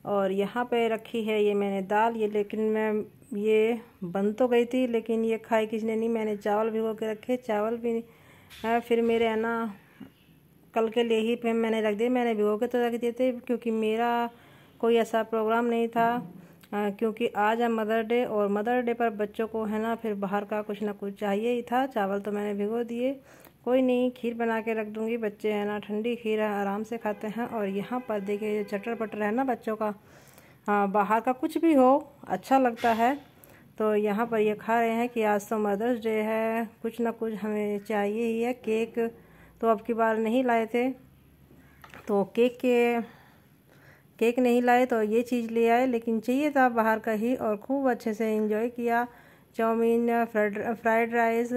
और यहाँ पे रखी है ये मैंने दाल, ये लेकिन मैं ये बन तो गई थी लेकिन ये खाई किसी ने नहीं। मैंने चावल भिगो के रखे, चावल भी फिर मेरे है ना कल के लिए ही फिर मैंने रख दिए। मैंने भिगो के तो रख दिए थे क्योंकि मेरा कोई ऐसा प्रोग्राम नहीं था, क्योंकि आज है मदर डे और मदर डे पर बच्चों को है ना फिर बाहर का कुछ ना कुछ चाहिए ही था। चावल तो मैंने भिगो दिए, कोई नहीं, खीर बना के रख दूँगी। बच्चे है ना ठंडी खीर आराम से खाते हैं। और यहाँ पर देखिए चटर पटर है ना बच्चों का, बाहर का कुछ भी हो अच्छा लगता है। तो यहाँ पर ये खा रहे हैं कि आज तो मदर्स डे है, कुछ ना कुछ हमें चाहिए ही है। केक तो अब की बार नहीं लाए थे, तो केक नहीं लाए तो ये चीज़ ले आए, लेकिन चाहिए था बाहर का ही। और खूब अच्छे से एंजॉय किया। चाउमीन, फ्राइड राइस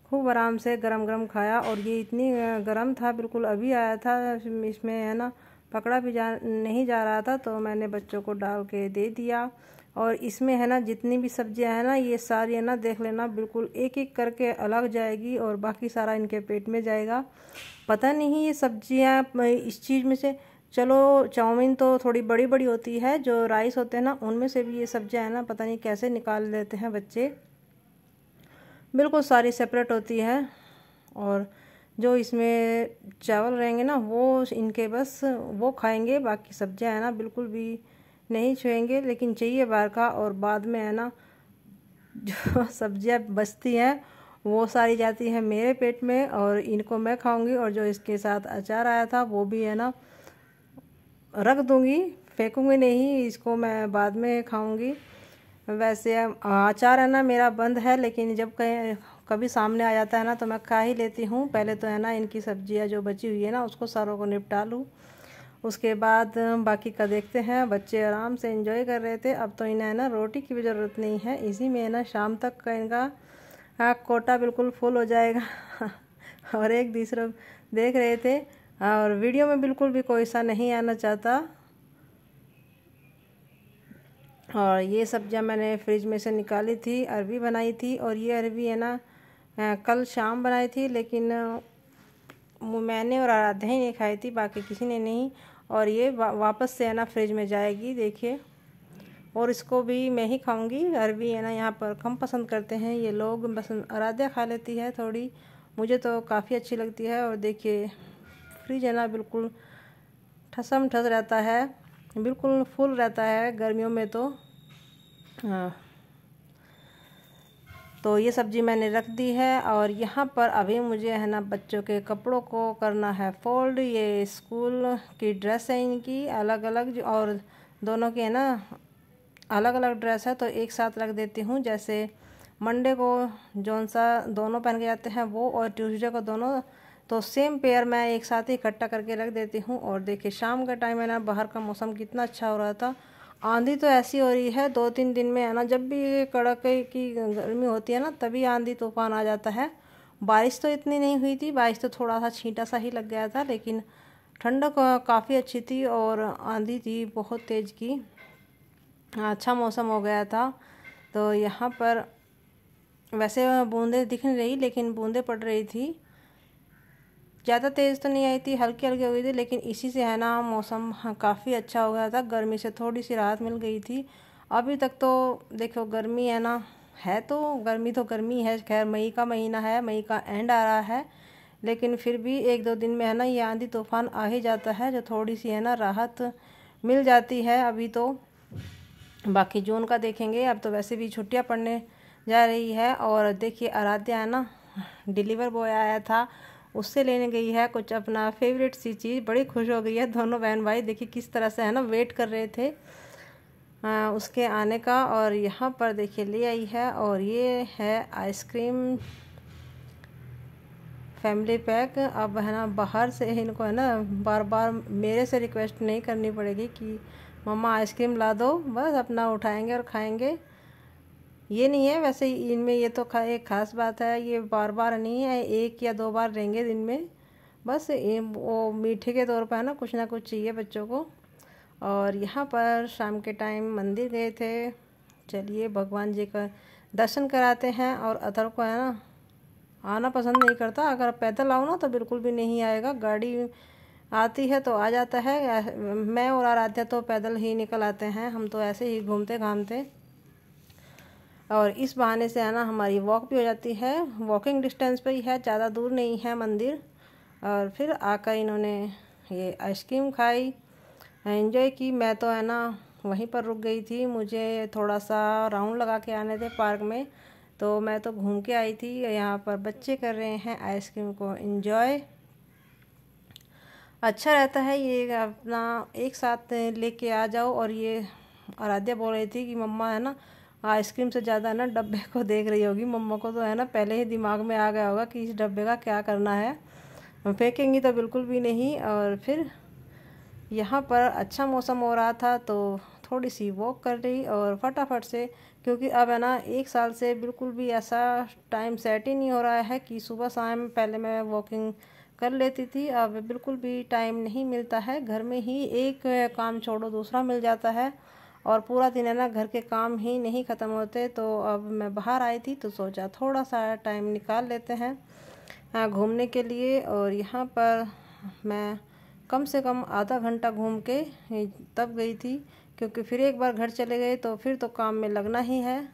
खूब आराम से गरम गरम खाया। और ये इतनी गरम था, बिल्कुल अभी आया था, इसमें है ना पकड़ा भी नहीं जा रहा था, तो मैंने बच्चों को डाल के दे दिया। और इसमें है ना जितनी भी सब्जियां है ना ये सारी है ना देख लेना बिल्कुल एक एक करके अलग जाएगी और बाकी सारा इनके पेट में जाएगा। पता नहीं ये सब्जियां इस चीज़ में से, चलो चाउमीन तो थोड़ी बड़ी बड़ी होती है, जो राइस होते हैं ना उनमें से भी ये सब्जियां है ना पता नहीं कैसे निकाल लेते हैं बच्चे, बिल्कुल सारी सेपरेट होती है। और जो इसमें चावल रहेंगे ना वो इनके बस वो खाएंगे, बाकी सब्जियां है ना बिल्कुल भी नहीं छुएंगे। लेकिन चाहिए बाहर का, और बाद में है ना जो सब्जियां बचती हैं वो सारी जाती है मेरे पेट में और इनको मैं खाऊंगी। और जो इसके साथ अचार आया था वो भी है ना रख दूंगी, फेंकूंगी नहीं, इसको मैं बाद में खाऊंगी। वैसे अचार है ना मेरा बंद है, लेकिन जब कभी सामने आ जाता है ना तो मैं खा ही लेती हूँ। पहले तो है ना इनकी सब्जियाँ जो बची हुई है ना उसको सारों को निपटा लूँ, उसके बाद बाकी का देखते हैं। बच्चे आराम से एंजॉय कर रहे थे। अब तो इन्हें है ना रोटी की भी ज़रूरत नहीं है, इसी में है ना शाम तक का इनका कोटा बिल्कुल फुल हो जाएगा। और एक दूसरे देख रहे थे और वीडियो में बिल्कुल भी कोई सा नहीं आना चाहता। और ये सब्जियां मैंने फ्रिज में से निकाली थी, अरबी बनाई थी। और ये अरबी है ना कल शाम बनाई थी, लेकिन मैंने और आराध्या ही नहीं खाई थी, बाकी किसी ने नहीं। और ये वापस से है ना फ्रिज में जाएगी देखिए, और इसको भी मैं ही खाऊंगी। अरबी है ना यहाँ पर कम पसंद करते हैं ये लोग, बस आराध्या खा लेती है थोड़ी, मुझे तो काफ़ी अच्छी लगती है। और देखिए फ्रिज है ना बिल्कुल ठसम ठस रहता है, बिल्कुल फुल रहता है गर्मियों में तो। तो ये सब्ज़ी मैंने रख दी है। और यहाँ पर अभी मुझे है ना बच्चों के कपड़ों को करना है फोल्ड। ये स्कूल की ड्रेस है इनकी अलग अलग, और दोनों की है ना अलग अलग ड्रेस है, तो एक साथ रख देती हूँ। जैसे मंडे को जौन सा दोनों पहन के जाते हैं वो, और ट्यूसडे को दोनों, तो सेम पेयर मैं एक साथ ही इकट्ठा करके रख देती हूँ। और देखिए शाम का टाइम है ना बाहर का मौसम कितना अच्छा हो रहा था। आंधी तो ऐसी हो रही है 2-3 दिन में है ना, जब भी कड़ाके की गर्मी होती है ना तभी आंधी तूफान आ जाता है। बारिश तो इतनी नहीं हुई थी, बारिश तो थोड़ा सा छींटा सा ही लग गया था, लेकिन ठंडक काफ़ी अच्छी थी और आंधी थी बहुत तेज़ की, अच्छा मौसम हो गया था। तो यहाँ पर वैसे बूंदें दिख नहीं रही, लेकिन बूंदें पड़ रही थी, ज़्यादा तेज़ तो नहीं आई थी, हल्की हल्की हो गई थी, लेकिन इसी से है ना मौसम काफ़ी अच्छा हो गया था, गर्मी से थोड़ी सी राहत मिल गई थी। अभी तक तो देखो गर्मी है ना, है तो गर्मी है, खैर मई का महीना है, मई का एंड आ रहा है, लेकिन फिर भी 1-2 दिन में है ना ये आंधी तूफान आ ही जाता है, जो थोड़ी सी है ना राहत मिल जाती है अभी तो। बाकी जून का देखेंगे, अब तो वैसे भी छुट्टियां पड़ने जा रही है। और देखिए आराध्या है ना डिलीवर बॉय आया था, उससे लेने गई है कुछ अपना फेवरेट सी चीज़, बड़ी खुश हो गई है। दोनों बहन भाई देखिए किस तरह से है ना वेट कर रहे थे उसके आने का। और यहाँ पर देखिए ले आई है, और ये है आइसक्रीम फैमिली पैक। अब है ना बाहर से इनको है ना बार बार मेरे से रिक्वेस्ट नहीं करनी पड़ेगी कि मम्मा आइसक्रीम ला दो, बस अपना उठाएंगे और खाएंगे। ये नहीं है वैसे इनमें, ये तो एक ख़ास बात है, ये बार बार नहीं है, 1 या 2 बार लेंगे दिन में, बस वो मीठे के तौर पर है ना कुछ चाहिए बच्चों को। और यहाँ पर शाम के टाइम मंदिर गए थे, चलिए भगवान जी का दर्शन कराते हैं। और अथर को है ना आना पसंद नहीं करता, अगर पैदल आओ ना तो बिल्कुल भी नहीं आएगा, गाड़ी आती है तो आ जाता है। मैं और आराध्या तो पैदल ही निकल आते हैं, हम तो ऐसे ही घूमते घामते। और इस बहाने से है ना हमारी वॉक भी हो जाती है, वॉकिंग डिस्टेंस पे ही है, ज़्यादा दूर नहीं है मंदिर। और फिर आकर इन्होंने ये आइसक्रीम खाई, एंजॉय की। मैं तो है ना वहीं पर रुक गई थी, मुझे थोड़ा सा राउंड लगा के आने थे पार्क में, तो मैं तो घूम के आई थी। यहाँ पर बच्चे कर रहे हैं आइसक्रीम को एंजॉय। अच्छा रहता है ये अपना एक साथ लेके आ जाओ। और ये आराध्या बोल रही थी कि मम्मा है ना आइसक्रीम से ज़्यादा ना डब्बे को देख रही होगी। मम्मा को तो है ना पहले ही दिमाग में आ गया होगा कि इस डब्बे का क्या करना है, फेंकेंगी तो बिल्कुल भी नहीं। और फिर यहाँ पर अच्छा मौसम हो रहा था तो थोड़ी सी वॉक कर ली और फटाफट से, क्योंकि अब है ना 1 साल से बिल्कुल भी ऐसा टाइम सेट ही नहीं हो रहा है कि सुबह शाम पहले मैं वॉकिंग कर लेती थी, अब बिल्कुल भी टाइम नहीं मिलता है। घर में ही एक काम छोड़ो दूसरा मिल जाता है और पूरा दिन है ना घर के काम ही नहीं ख़त्म होते। तो अब मैं बाहर आई थी तो सोचा थोड़ा सा टाइम निकाल लेते हैं घूमने के लिए। और यहाँ पर मैं कम से कम आधा घंटा घूम के तब गई थी, क्योंकि फिर एक बार घर चले गए तो फिर तो काम में लगना ही है।